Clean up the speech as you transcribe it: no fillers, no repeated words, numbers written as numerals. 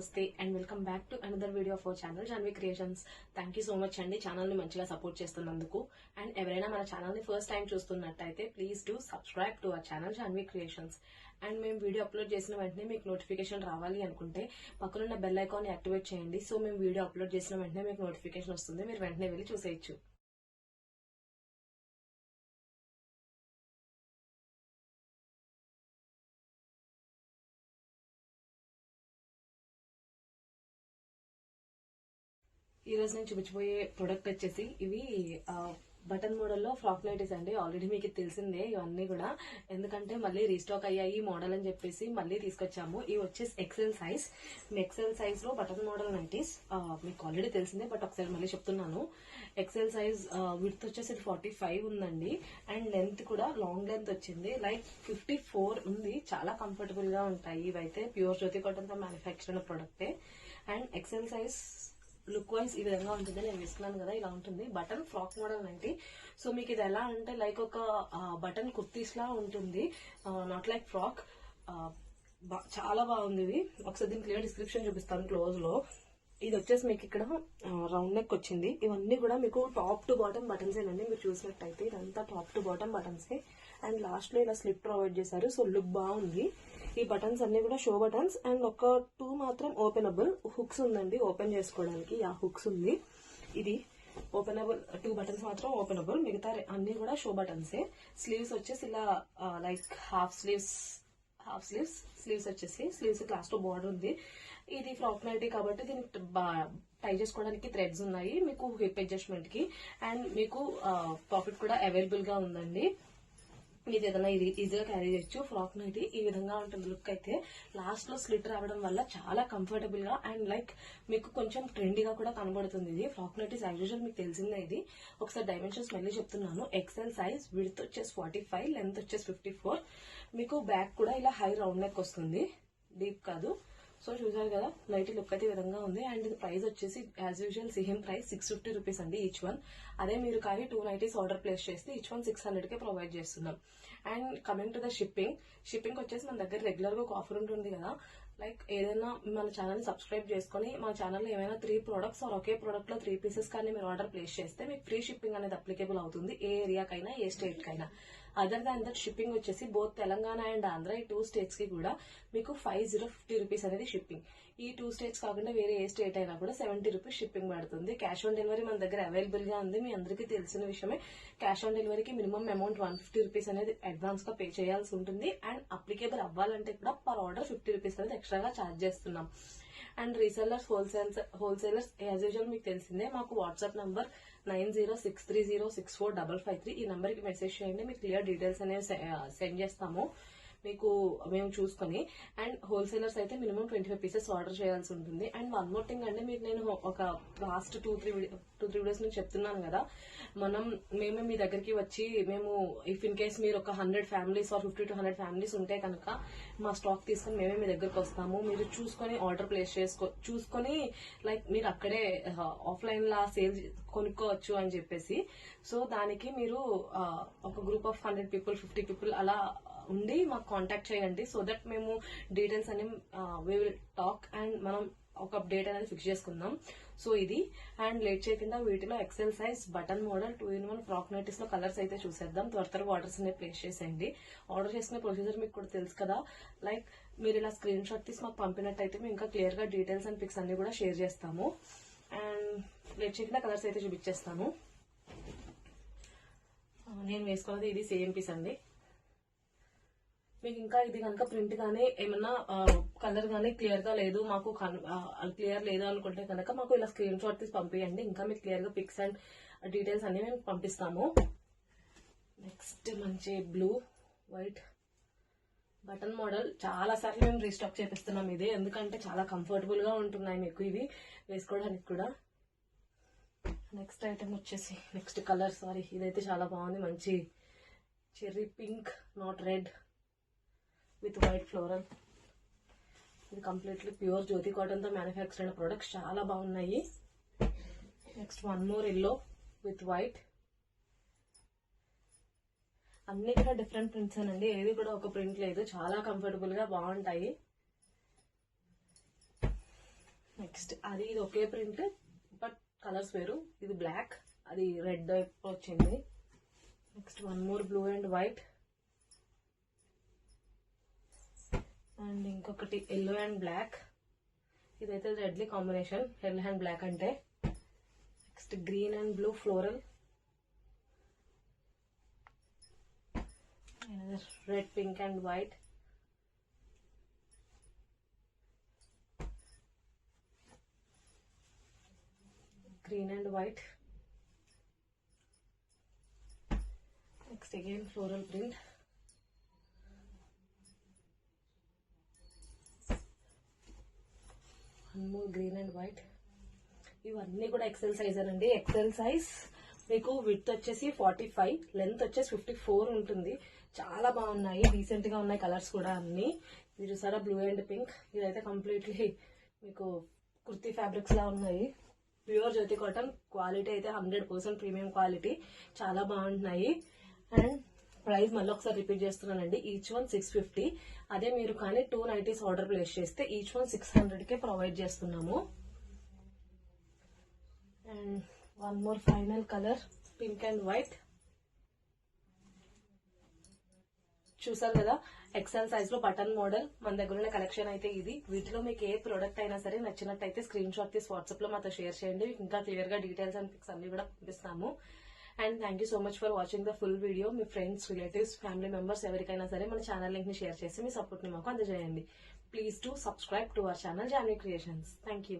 నమస్తే and welcome back to another video of our channel Janvi Creations. Thank you so much అండి channel ని మంచిగా support చేస్తున్నందుకు. And ఎవరైనా మన ఛానల్ ని ఫస్ట్ టైం చూస్తున్నట్టయితే please do subscribe to our channel Janvi Creations. And మేము వీడియో అప్లోడ్ చేసిన వెంటనే మీకు నోటిఫికేషన్ రావాలి అనుకుంటే పక్కనున్న బెల్ ఐకాన్ యాక్టివేట్ చేయండి. సో మేము వీడియో అప్లోడ్ చేసిన వెంటనే మీకు నోటిఫికేషన్ వస్తుంది, మీరు వెంటనే వెళ్ళి చూసేయచ్చు. ఈ రోజు నేను చూపించబోయే ప్రొడక్ట్ వచ్చేసి ఇవి బటన్ మోడల్లో ఫ్రాక్ నైటీస్ అండి. ఆల్రెడీ మీకు తెలిసిందే ఇవన్నీ కూడా, ఎందుకంటే మళ్ళీ రీస్టాక్ అయ్యాయి మోడల్ అని చెప్పేసి మళ్ళీ తీసుకొచ్చాము. ఇవి వచ్చేసి ఎక్సెల్ సైజ్. ఎక్సెల్ సైజ్ లో బటన్ మోడల్ నైటీస్ మీకు ఆల్రెడీ తెలిసిందే, బట్ ఒకసారి మళ్ళీ చెప్తున్నాను. ఎక్సెల్ సైజ్ విడ్త్ వచ్చేసి 45 ఉందండి, అండ్ లెంత్ కూడా లాంగ్ లెంత్ వచ్చింది, లైక్ 54 ఉంది. చాలా కంఫర్టబుల్ గా ఉంటాయి. ఇవైతే ప్యూర్ జ్యోతి కాటన్ తో మ్యానుఫ్యాక్చర్ అయిన ప్రొడక్టే. And XL size look wise ఈ విధంగా ఉంటుంది. నేను వేసుకున్నాను కదా, ఇలా ఉంటుంది. Button frock model nighty. So మీకు ఇది ఎలా అంటే లైక్ ఒక బటన్ కుర్తీస్ లా ఉంటుంది, నాట్ లైక్ ఫ్రాక్. చాలా బాగుంది ఇది. ఒకసారి దీని క్లియర్ డిస్క్రిప్షన్ చూపిస్తాను క్లోజ్ లో. ఇది వచ్చేసి మీకు ఇక్కడ రౌండ్ నెక్ వచ్చింది. ఇవన్నీ కూడా మీకు టాప్ టు బాటమ్ బటన్స్ ఏనండి. మీరు చూసినట్టయితే ఇదంతా టాప్ టు బాటమ్ బటన్సే. అండ్ లాస్ట్ లో ఇలా స్లిప్ ప్రొవైడ్ చేశారు. సో లుక్ బాగుంది. ఈ బటన్స్ అన్ని కూడా షో బటన్స్, అండ్ ఒక 2 మాత్రం ఓపెనబుల్. హుక్స్ ఉందండి ఓపెన్ చేసుకోవడానికి, హుక్స్ ఉంది. ఇది ఓపెనబుల్ 2 బటన్స్ మాత్రం ఓపెనబుల్, మిగతా అన్ని కూడా షో బటన్సే. స్లీవ్స్ వచ్చేసి ఇలా లైక్ హాఫ్ స్లీవ్స్ వచ్చేసి స్లీవ్స్ లాస్ట్ లో బార్డర్ ఉంది. ఇది ఫ్రాక్ నైటీ కాబట్టి దీనికి టై చేసుకోవడానికి థ్రెడ్స్ ఉన్నాయి మీకు హిప్ అడ్జస్ట్మెంట్ కి. అండ్ మీకు పాకెట్ కూడా అవైలబుల్ గా ఉందండి. ఇది ఏదైనా ఈజీగా క్యారీ చేయొచ్చు. ఫ్రాక్ నైటీ ఈ విధంగా ఉంటుంది లుక్ అయితే. లాస్ట్ లో స్లిట్ రావడం వల్ల చాలా కంఫర్టబుల్ గా అండ్ లైక్ మీకు కొంచెం ట్రెండీగా కూడా కనబడుతుంది. ఇది ఫ్రాక్ నైటీస్ యాజ్ యూజువల్ మీకు తెలిసిందే. ఇది ఒకసారి డైమెన్షన్స్ మళ్ళీ చెప్తున్నాను. ఎక్సెల్ సైజ్, విడ్త్ వచ్చేసి 45, లెంత్ వచ్చేసి 54. మీకు బ్యాక్ కూడా ఇలా హై రౌండ్ నెక్ వస్తుంది, డీప్ కాదు. సో చూసారు కదా, నైటీ లుక్ అయితే ఈ విధంగా ఉంది. అండ్ ఇది ప్రైస్ వచ్చేసి as usual same price 650 rupees అండి ఈచ్ వన్. అదే మీరు కానీ 2 నైటీస్ ఆర్డర్ ప్లేస్ చేస్తే ఈచ్ వన్ 600 కే ప్రొవైడ్ చేస్తున్నాం. And coming to the shipping వచ్చేసి మన దగ్గర రెగ్యులర్ గా ఒక ఆఫర్ ఉంటుంది కదా, లైక్ ఏదైనా మన ఛానల్ సబ్స్క్రైబ్ చేసుకుని మన ఛానల్లో ఏమైనా 3 ప్రొడక్ట్స్ ఆర్ ఒకే ప్రొడక్ట్ లో 3 పీసెస్ కానీ మీరు ఆర్డర్ ప్లేస్ చేస్తే మీకు ఫ్రీ షిప్పింగ్ అనేది అప్లికేబుల్ అవుతుంది, ఏ ఏరియాకైనా ఏ స్టేట్ కైనా. అదర్ దాన్ దట్ షిప్పింగ్ వచ్చేసి బోత్ తెలంగాణ అండ్ ఆంధ్ర ఈ 2 స్టేట్స్ కి కూడా మీకు 5050 రూపీస్ అనేది షిప్పింగ్. ఈ 2 స్టేట్స్ కాకుండా వేరే ఏ స్టేట్ అయినా కూడా 70 రూపీస్ షిప్పింగ్ పడుతుంది. క్యాష్ ఆన్ డెలివరీ మన దగ్గర అవైలబుల్ గా ఉంది. మీ అందరికీ తెలిసిన విషయమే. క్యాష్ ఆన్ డెలివరీకి మినిమం అమౌంట్ 150 రూపీస్ అనేది అడ్వాన్స్ గా పే చేయాల్సి ఉంటుంది. అండ్ అప్లికేబుల్ అవ్వాలంటే కూడా పర్ ఆర్డర్ 50 రూపీస్ అనేది ఎక్స్ట్రాగా ఛార్జ్ చేస్తున్నాం. And resellers, wholesalers as usual మీకు తెలిసిందే. మాకు వాట్సాప్ నంబర్ 9063064553. ఈ నంబర్ కి మెసేజ్ చేయండి, మీకు క్లియర్ డీటెయిల్స్ అనేవి సెండ్ చేస్తాము మీకు మేము చూసుకొని. అండ్ హోల్సేలర్స్ అయితే మినిమం 25 పీసెస్ ఆర్డర్ చేయాల్సి ఉంటుంది. అండ్ వన్ మోర్ థింగ్ అండి, మీకు నేను ఒక లాస్ట్ 2-3 వీడియోస్ నుంచి చెప్తున్నాను కదా, మేము మీ దగ్గరికి వచ్చి మేము ఇఫ్ ఇన్ కేస్ మీరు ఒక 100 ఫ్యామిలీస్ ఆర్ 50 to 100 ఫ్యామిలీస్ ఉంటే కనుక మా స్టాక్ తీసుకుని మేమే మీ దగ్గరకు వస్తాము. మీరు చూసుకొని ఆర్డర్ ప్లేస్ చూసుకొని లైక్ మీరు అక్కడే ఆఫ్లైన్ లా సేల్ కొనుక్కోవచ్చు అని చెప్పేసి. సో దానికి మీరు ఒక గ్రూప్ ఆఫ్ 100 పీపుల్ 50 పీపుల్ అలా ఉండి మాకు కాంటాక్ట్ చేయండి. సో దట్ మేము డీటెయిల్స్ అని వీ విల్ టాక్ అండ్ మనం ఒక డేట్ అనేది ఫిక్స్ చేసుకుందాం. సో ఇది. అండ్ లేట్ చేయకుండా వీటిలో XL size button model 2-in-1 frock nighties లో కలర్స్ అయితే చూసేద్దాం. త్వరగా ఆర్డర్స్ అనేవి ప్లేస్ చేసేయండి. ఆర్డర్ చేసుకునే ప్రొసీజర్ మీకు కూడా తెలుసు కదా, లైక్ మీరు ఇలా స్క్రీన్ షాట్ తీసి మాకు పంపినట్టయితే మేము ఇంకా క్లియర్ గా డీటెయిల్స్ అండ్ పిక్స్ అన్ని కూడా షేర్ చేస్తాము. అండ్ లేట్ చేయకుండా కలర్స్ అయితే చూపించేస్తాను. నేను వేసుకున్నది ఇది సేమ్ పీస్ అండి. మీకు ఇంకా ఇది కనుక ప్రింట్ గానీ ఏమన్నా కలర్ గానీ క్లియర్ గా లేదు, మాకు క్లియర్ లేదు అనుకుంటే కనుక మాకు ఇలా స్క్రీన్ షాట్ తీసి పంపించండి. ఇంకా మీకు క్లియర్ గా పిక్స్ అండ్ డీటెయిల్స్ అన్ని మేము పంపిస్తాము. నెక్స్ట్ మంచి బ్లూ వైట్ బటన్ మోడల్. చాలా సార్లు మేము రీస్టాక్ చేపిస్తున్నాం ఇది, ఎందుకంటే చాలా కంఫర్టబుల్ గా ఉంటున్నాయి మీకు ఇవి వేసుకోవడానికి కూడా. నెక్స్ట్ ఐటమ్ వచ్చేసి నెక్స్ట్ కలర్, సారీ ఇదైతే చాలా బాగుంది. మంచి cherry pink, not red, with white floral. ఇది కంప్లీట్లీ ప్యూర్ జ్యోతి కాటన్ తో మ్యానుఫ్యాక్చర్ అయిన ప్రొడక్ట్స్, చాలా బాగున్నాయి. Next one more yellow with white. అన్ని కూడా డిఫరెంట్ ప్రింట్స్ అండి, ఏది కూడా ఒక ప్రింట్ లేదు. చాలా కంఫర్టబుల్ గా బాగుంటాయి. నెక్స్ట్ అది ఇది ఒకే ప్రింట్ బట్ కలర్స్ వేరు. ఇది బ్లాక్, అది రెడ్ వచ్చింది. Next one more blue and white and ఇంకొకటి ఎల్లో అండ్ బ్లాక్. ఇదైతే రెడ్లీ కాంబినేషన్, ఎల్లో అండ్ బ్లాక్ అంటే. Next green and blue floral, red pink and white, green and white. Next again floral print. One more green and white. ఇవన్నీ కూడా XL size అండి. XL size మీకు width వచ్చేసి 45, length వచ్చేసి 54 ఉంటుంది. చాలా బాగున్నాయి, డీసెంట్ గా ఉన్నాయి కలర్స్ కూడా అన్ని. ఇది చూసారా బ్లూ అండ్ పింక్. ఇదైతే కంప్లీట్లీ మీకు కుర్తీ ఫ్యాబ్రిక్స్ లా ఉన్నాయి. ప్యూర్ జ్యోతి కాటన్ క్వాలిటీ అయితే 100% ప్రీమియం క్వాలిటీ, చాలా బాగుంటున్నాయి. అండ్ ప్రైస్ మళ్ళీ ఒకసారి రిపీట్ చేస్తున్నానండి, ఈచ్ వన్ 650. అదే మీరు కానీ 2 నైటీస్ ఆర్డర్ ప్లేస్ చేస్తే ఈచ్ వన్ 600కే ప్రొవైడ్ చేస్తున్నాము. And one more final colour pink and white. చూసారు కదా ఎక్సెల్ సైజ్ లో బటన్ మోడల్ మన దగ్గర ఉన్న కలెక్షన్ అయితే ఇది. వీటిలో మీకు ఏ ప్రోడక్ట్ అయినా సరే నచ్చినట్టయితే స్క్రీన్ షాట్ తీసి వాట్సాప్ లో మాతో షేర్ చేయండి. ఇంకా క్లియర్ గా డీటెయిల్స్ అండ్ పిక్స్ అన్ని కూడా పంపిస్తాము. And thank you so much for watching the full video. Me friends, relatives, family members ఎవరికైనా సరే మన ఛానల్ లింక్ ని షేర్ చేసి మీ సపోర్ట్ ని మాకు అందజేయండి. Please to subscribe to our channel Janvi creations. Thank you.